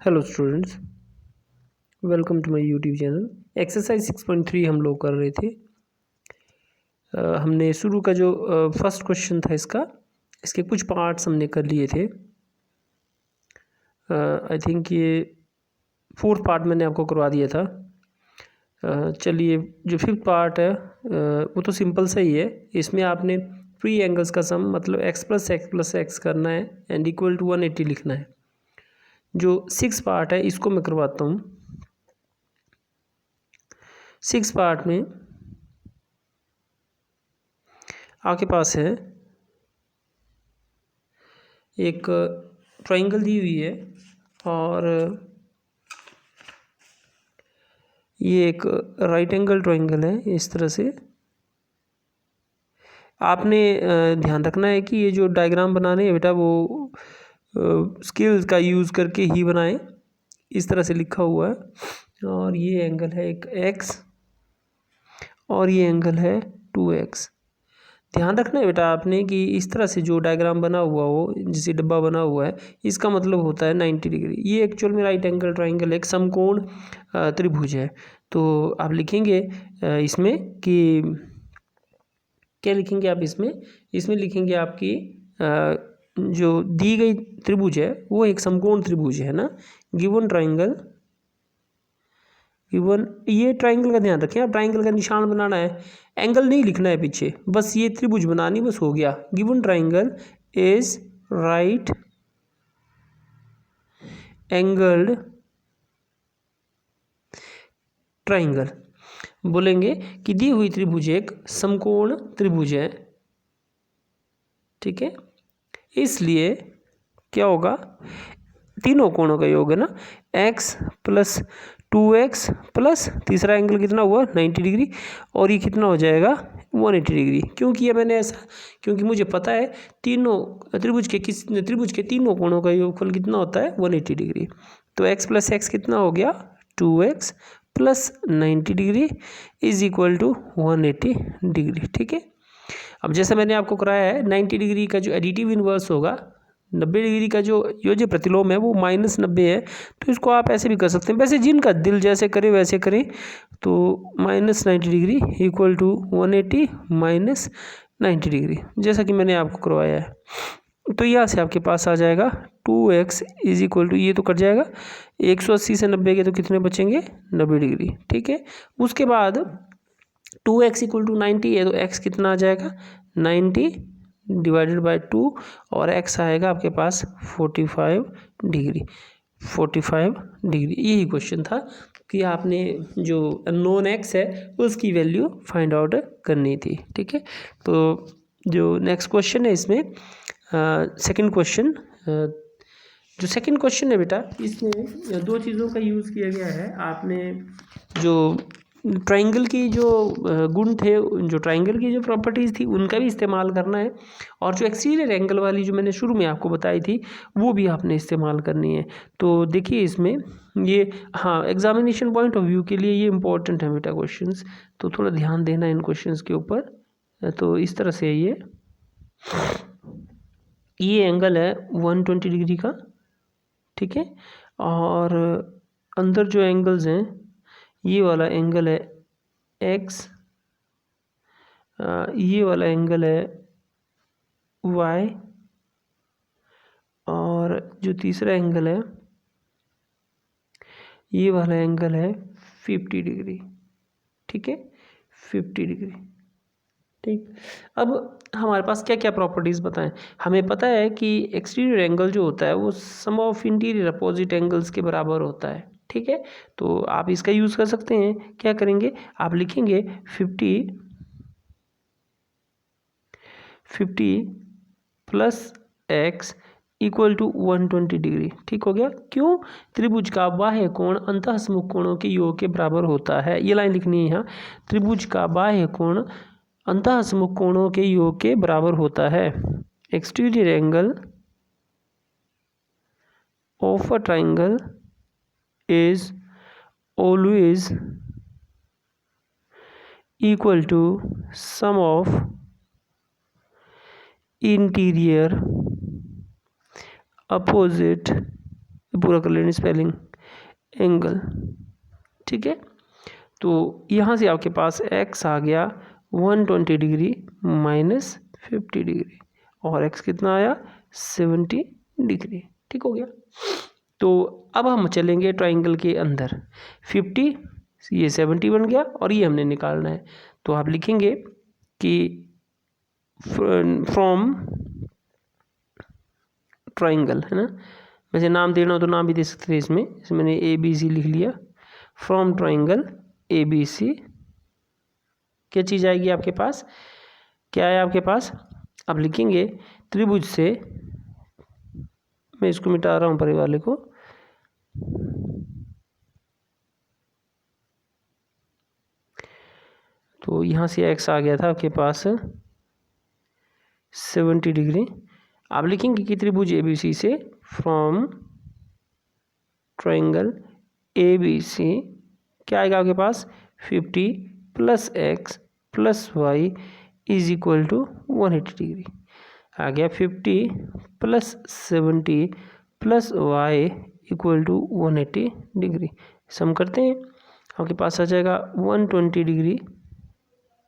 Hello students, welcome to my YouTube channel. Exercise 6.3 हम लोग कर रहे थे। हमने शुरू का जो फर्स्ट क्वेश्चन था इसके कुछ पार्ट्स हमने कर लिए थे। आई थिंक ये फोर्थ पार्ट मैंने आपको करवा दिया था। चलिए, जो फिफ्थ पार्ट है वो तो सिंपल सा ही है। इसमें आपने प्री एंगल्स का सम मतलब x प्लस एक्स करना है एंड इक्वल टू 180 लिखना है। जो सिक्स पार्ट है इसको मैं करवाता हूँ। सिक्स पार्ट में आपके पास है एक ट्रायंगल दी हुई है और ये एक राइट एंगल ट्रायंगल है। इस तरह से आपने ध्यान रखना है कि ये जो डायग्राम बनाने हैं बेटा वो स्केल्स का यूज़ करके ही बनाएं। इस तरह से लिखा हुआ है और ये एंगल है एक x और ये एंगल है 2x। ध्यान रखना है बेटा आपने कि इस तरह से जो डायग्राम बना हुआ हो, जैसे डब्बा बना हुआ है, इसका मतलब होता है 90 डिग्री। ये एक्चुअल में राइट एंगल ट्रायंगल एक समकोण त्रिभुज है। तो आप लिखेंगे इसमें कि क्या लिखेंगे आप इसमें लिखेंगे आपकी जो दी गई त्रिभुज है वो एक समकोण त्रिभुज है ना। गिवन ट्रायंगल, गिवन ये ट्रायंगल का ध्यान रखें। आप ट्रायंगल का निशान बनाना है, एंगल नहीं लिखना है पीछे, बस ये त्रिभुज बनानी बस हो गया। Given triangle is right angled triangle. बोलेंगे कि दी हुई त्रिभुज एक समकोण त्रिभुज है, ठीक है। इसलिए क्या होगा, तीनों कोणों का योग है ना, x प्लस 2x प्लस तीसरा एंगल कितना हुआ 90 डिग्री और ये कितना हो जाएगा 180 डिग्री। क्यों किया मैंने ऐसा? क्योंकि मुझे पता है तीनों त्रिभुज के तीनों कोणों का योगफल कितना होता है 180 डिग्री। तो x प्लस एक्स कितना हो गया 2x plus 90 degree is equal to 180 degree, ठीक है। अब जैसे मैंने आपको कराया है 90 डिग्री का जो एडिटिव इन्वर्स होगा, 90 डिग्री का जो योज्य प्रतिलोम है वो -90 है। तो इसको आप ऐसे भी कर सकते हैं, वैसे जिनका दिल जैसे करे वैसे करें। तो -90 degree equal to 180 minus 90 degree जैसा कि मैंने आपको करवाया है। तो यहाँ से आपके पास आ जाएगा 2x इज इक्वल टू, ये तो कट जाएगा 180 से 90 के तो कितने बचेंगे 90 डिग्री, ठीक है। उसके बाद 2x इक्वल टू 90 है तो x कितना आ जाएगा 90 डिवाइडेड बाय 2 और x आएगा आपके पास 45 डिग्री। 45 डिग्री यही क्वेश्चन था कि आपने जो नॉन x है उसकी वैल्यू फाइंड आउट करनी थी, ठीक है। तो जो नेक्स्ट क्वेश्चन है इसमें सेकंड क्वेश्चन, जो सेकंड क्वेश्चन है बेटा इसमें दो चीज़ों का यूज़ किया गया है। आपने जो ट्रायंगल की जो गुण थे, जो ट्रायंगल की जो प्रॉपर्टीज़ थी उनका भी इस्तेमाल करना है और जो एक्सटीरियर एंगल वाली जो मैंने शुरू में आपको बताई थी वो भी आपने इस्तेमाल करनी है। तो देखिए इसमें ये हाँ एग्जामिनेशन पॉइंट ऑफ व्यू के लिए ये इम्पोर्टेंट है बेटा क्वेश्चंस, तो थोड़ा ध्यान देना इन क्वेश्चंस के ऊपर। तो इस तरह से ये एंगल है 120 डिग्री का, ठीक है। और अंदर जो एंगल्स हैं ये वाला एंगल है x, ये वाला एंगल है y और जो तीसरा एंगल है ये वाला एंगल है 50 डिग्री, ठीक है 50 डिग्री, ठीक। अब हमारे पास क्या क्या प्रॉपर्टीज़ बताएं। हमें पता है कि एक्सटीरियर एंगल जो होता है वो सम ऑफ इंटीरियर अपोजिट एंगल्स के बराबर होता है, ठीक है। तो आप इसका यूज़ कर सकते हैं। क्या करेंगे, आप लिखेंगे 50 plus x equal to 120 degree, ठीक हो गया। क्यों, त्रिभुज का बाह्य कोण अंतःसमुख कोणों के योग के बराबर होता है। ये लाइन लिखनी है यहाँ, त्रिभुज का बाह्य कोण अंतःसमुख कोणों के योग के बराबर होता है। Exterior angle of a triangle is always equal to sum of interior opposite पूरा कर लेनी स्पेलिंग, एंगल, ठीक है। तो यहाँ से आपके पास x आ गया 120 डिग्री माइनस 50 डिग्री और x कितना आया 70 डिग्री, ठीक हो गया। तो अब हम चलेंगे ट्राइंगल के अंदर, 50 ये 70 बन गया और ये हमने निकालना है। तो आप लिखेंगे कि फ्रॉम ट्राइंगल, है ना, वैसे नाम देना हो तो नाम भी दे सकते थे इसमें, मैंने ABC लिख लिया। फ्रॉम ट्राइंगल ABC क्या चीज़ आएगी आपके पास, क्या है आपके पास, आप लिखेंगे त्रिभुज से, मैं इसको मिटा रहा हूँ परे वाले को, तो यहाँ से x आ गया था आपके पास 70 डिग्री। आप लिखेंगे कि त्रिभुज ABC से फ्रॉम ट्राइंगल ABC क्या आएगा आपके पास 50 plus x plus Y is equal to 180 degree आ गया। 50 plus 70 plus Y equal to 180 degree, sum करते हैं, आपके पास आ जाएगा 120 degree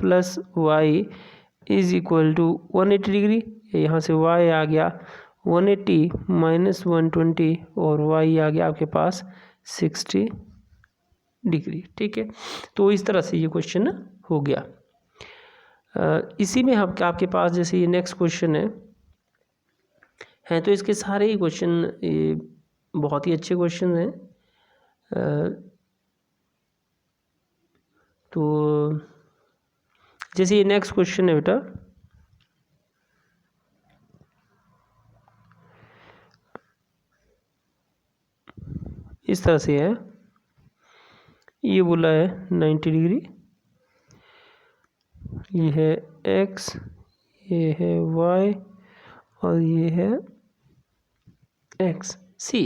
plus Y is equal to 180 degree. यहाँ से y आ गया 180 माइनस 120 और y आ गया आपके पास 60 डिग्री, ठीक है। तो इस तरह से ये क्वेश्चन हो गया। इसी में हम आपके पास जैसे ये नेक्स्ट क्वेश्चन है तो इसके सारे ही क्वेश्चन बहुत ही अच्छे क्वेश्चन हैं। तो जैसे ये नेक्स्ट क्वेश्चन है बेटा, इस तरह से है, ये बोला है 90 डिग्री, ये है x, ये है y और ये है x। सी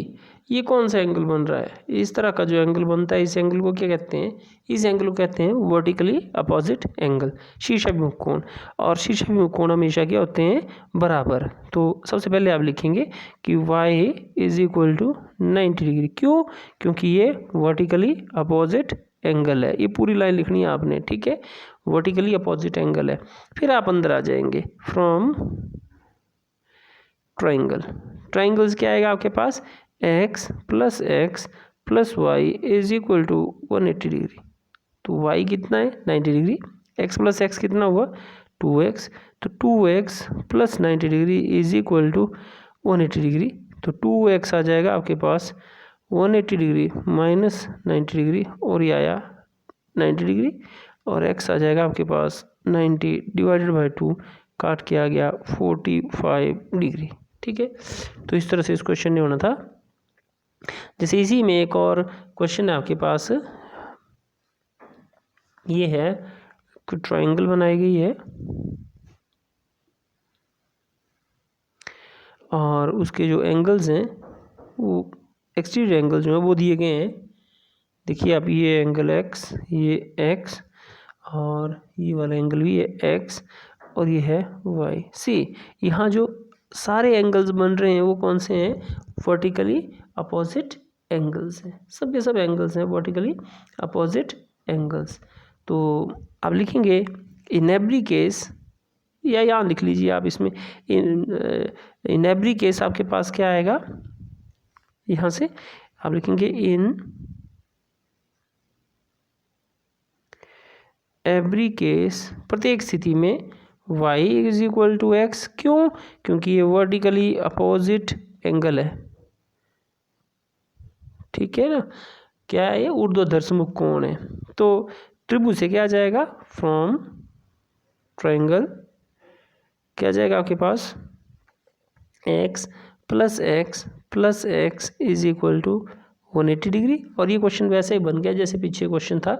ये कौन सा एंगल बन रहा है, इस तरह का जो एंगल बनता है इस एंगल को क्या कहते हैं, इस एंगल को कहते हैं वर्टिकली अपोजिट एंगल, शीर्षाभिमुख कोण। और शीर्षाभिमुख कोण हमेशा क्या होते हैं, बराबर। तो सबसे पहले आप लिखेंगे कि y is equal to 90 degree, क्यों, क्योंकि ये वर्टिकली अपोजिट एंगल है, ये पूरी लाइन लिखनी है आपने, ठीक है, वर्टिकली अपोजिट एंगल है। फिर आप अंदर आ जाएंगे, फ्रॉम ट्राइंगल, ट्राइंगल्स क्या आएगा आपके पास x plus Y is equal to 180 degree. तो y कितना है 90 डिग्री, x प्लस एक्स कितना हुआ 2x, तो 2x plus 90 degree is equal to 180 degree. तो 2x आ जाएगा आपके पास 180 डिग्री माइनस 90 डिग्री और ये आया 90 डिग्री और x आ जाएगा आपके पास 90 डिवाइडेड बाई 2 काट के आ गया 45 डिग्री, ठीक है। तो इस तरह से इस क्वेश्चन ने होना था। जैसे इसी में एक और क्वेश्चन है आपके पास, ये है ट्रायंगल बनाई गई है और उसके जो एंगल्स हैं वो एक्सटीरियर एंगल जो है वो दिए गए हैं। देखिए आप, ये एंगल x, ये x और ये वाला एंगल भी है x और ये है y। सी यहाँ जो सारे एंगल्स बन रहे हैं वो कौन से हैं, वर्टिकली अपोजिट एंगल्स हैं, सब के सब एंगल्स हैं वर्टिकली अपोजिट एंगल्स। तो आप लिखेंगे इन एवरी केस, या यहाँ लिख लीजिए आप, इसमें इन एवरी केस आपके पास क्या आएगा, यहाँ से आप लिखेंगे इन एवरी केस, प्रत्येक स्थिति में y is equal to x, क्यों, क्योंकि ये वर्टिकली अपोजिट एंगल है, ठीक है ना, क्या है ये ऊर्ध्वाधर सम्मुख कोण है। तो त्रिभुज से क्या आ जाएगा, फ्रॉम ट्रायंगल क्या आ जाएगा आपके पास x plus x is equal to 180 degree. और ये क्वेश्चन वैसे ही बन गया जैसे पीछे क्वेश्चन था।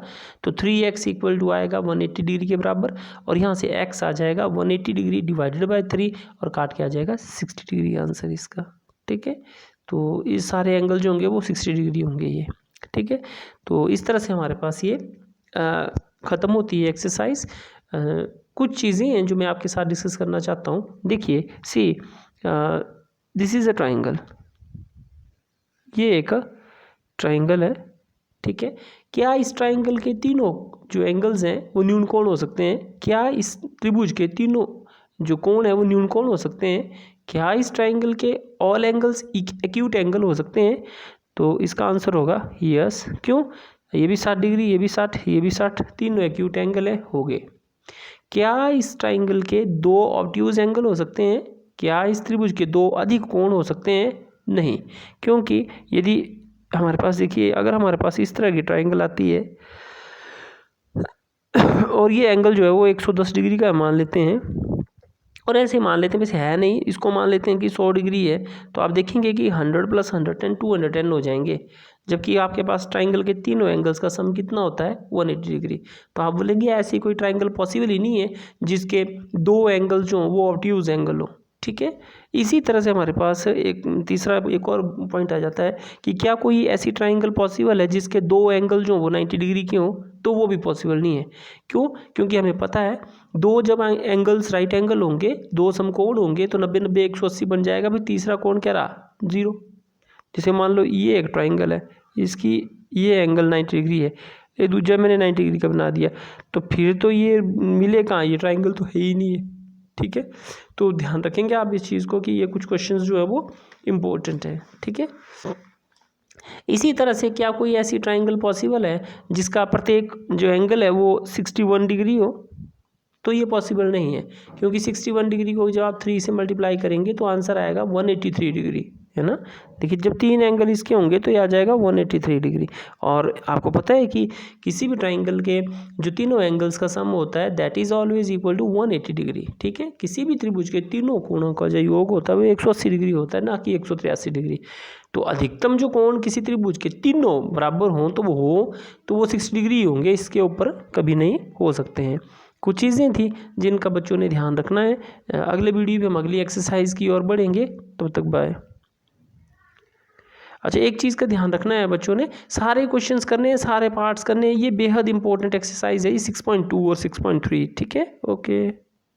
तो 3x इक्वल टू आएगा 180 डिग्री के बराबर और यहाँ से x आ जाएगा 180 डिग्री डिवाइडेड बाय 3 और काट के आ जाएगा 60 डिग्री आंसर इसका, ठीक है। तो ये सारे एंगल जो होंगे वो 60 डिग्री होंगे ये, ठीक है। तो इस तरह से हमारे पास ये ख़त्म होती है एक्सरसाइज। कुछ चीज़ें हैं जो मैं आपके साथ डिस्कस करना चाहता हूँ। देखिए see this is a triangle, ये एक ट्राइंगल है, ठीक है। क्या इस ट्राइंगल के तीनों जो एंगल्स हैं वो न्यून कोण हो सकते हैं? क्या इस त्रिभुज के तीनों जो कोण है वो न्यून कोण हो सकते हैं? क्या इस ट्राइंगल के ऑल एंगल्स एक्यूट एंगल हो सकते हैं? तो इसका आंसर होगा यस। क्यों? ये भी 60 डिग्री, ये भी 60, ये भी 60, तीनों एक्यूट एंगल है, हो गए। क्या इस ट्राइंगल के दो ऑब्ट्यूज एंगल हो सकते हैं? क्या इस त्रिभुज के दो अधिक कोण हो सकते हैं? नहीं, क्योंकि यदि हमारे पास देखिए, अगर हमारे पास इस तरह की ट्राइंगल आती है और ये एंगल जो है वो 110 डिग्री का मान लेते हैं, और ऐसे मान लेते हैं, वैसे है नहीं, इसको मान लेते हैं कि 100 डिग्री है, तो आप देखेंगे कि 100 + 110 210 हो जाएंगे। जबकि आपके पास ट्राइंगल के तीनों एंगल्स का सम कितना होता है? 180 डिग्री। तो आप बोलेंगे ऐसी कोई ट्राइंगल पॉसिबल ही नहीं है जिसके दो एंगल्स जो हों वो ऑब्ट्यूज एंगल हो, ठीक है। इसी तरह से हमारे पास एक और पॉइंट आ जाता है कि क्या कोई ऐसी ट्राइंगल पॉसिबल है जिसके दो एंगल जो वो 90 डिग्री के हों? तो वो भी पॉसिबल नहीं है। क्यों? क्योंकि हमें पता है दो जब एंगल्स राइट एंगल होंगे, दो समकोण होंगे, तो 90 90 180 बन जाएगा। फिर तीसरा कोण क्या रहा? 0। जैसे मान लो ये एक ट्राइंगल है, इसकी ये एंगल 90 डिग्री है, ये दूसरा मैंने 90 डिग्री का बना दिया, तो फिर तो ये मिले कहाँ? ये ट्राइंगल तो है ही नहीं है, ठीक है। तो ध्यान रखेंगे आप इस चीज़ को कि ये कुछ क्वेश्चंस जो है वो इम्पोर्टेंट है, ठीक है। इसी तरह से क्या कोई ऐसी ट्राइंगल पॉसिबल है जिसका प्रत्येक जो एंगल है वो 61 डिग्री हो? तो ये पॉसिबल नहीं है, क्योंकि 61 डिग्री को जब आप 3 से मल्टीप्लाई करेंगे तो आंसर आएगा 183 डिग्री, है ना। देखिए जब तीन एंगल इसके होंगे तो ये आ जाएगा 183 डिग्री। और आपको पता है कि किसी भी ट्राइंगल के जो तीनों एंगल्स का सम होता है that is always equal to 180 degree, ठीक है। किसी भी त्रिभुज के तीनों कोणों का जो योग होता है वो 180 डिग्री होता है, ना कि 183 डिग्री। तो अधिकतम जो कोण किसी त्रिभुज के तीनों बराबर हों तो वो 60 डिग्री होंगे, इसके ऊपर कभी नहीं हो सकते हैं। कुछ चीज़ें थी जिनका बच्चों ने ध्यान रखना है। अगले वीडियो में हम अगली एक्सरसाइज की ओर बढ़ेंगे, तब तक बाय। अच्छा, एक चीज़ का ध्यान रखना है बच्चों ने, सारे क्वेश्चंस करने हैं, सारे पार्ट्स करने हैं, ये बेहद इंपॉर्टेंट एक्सरसाइज है, ये 6.2 और 6.3, ठीक है। ओके।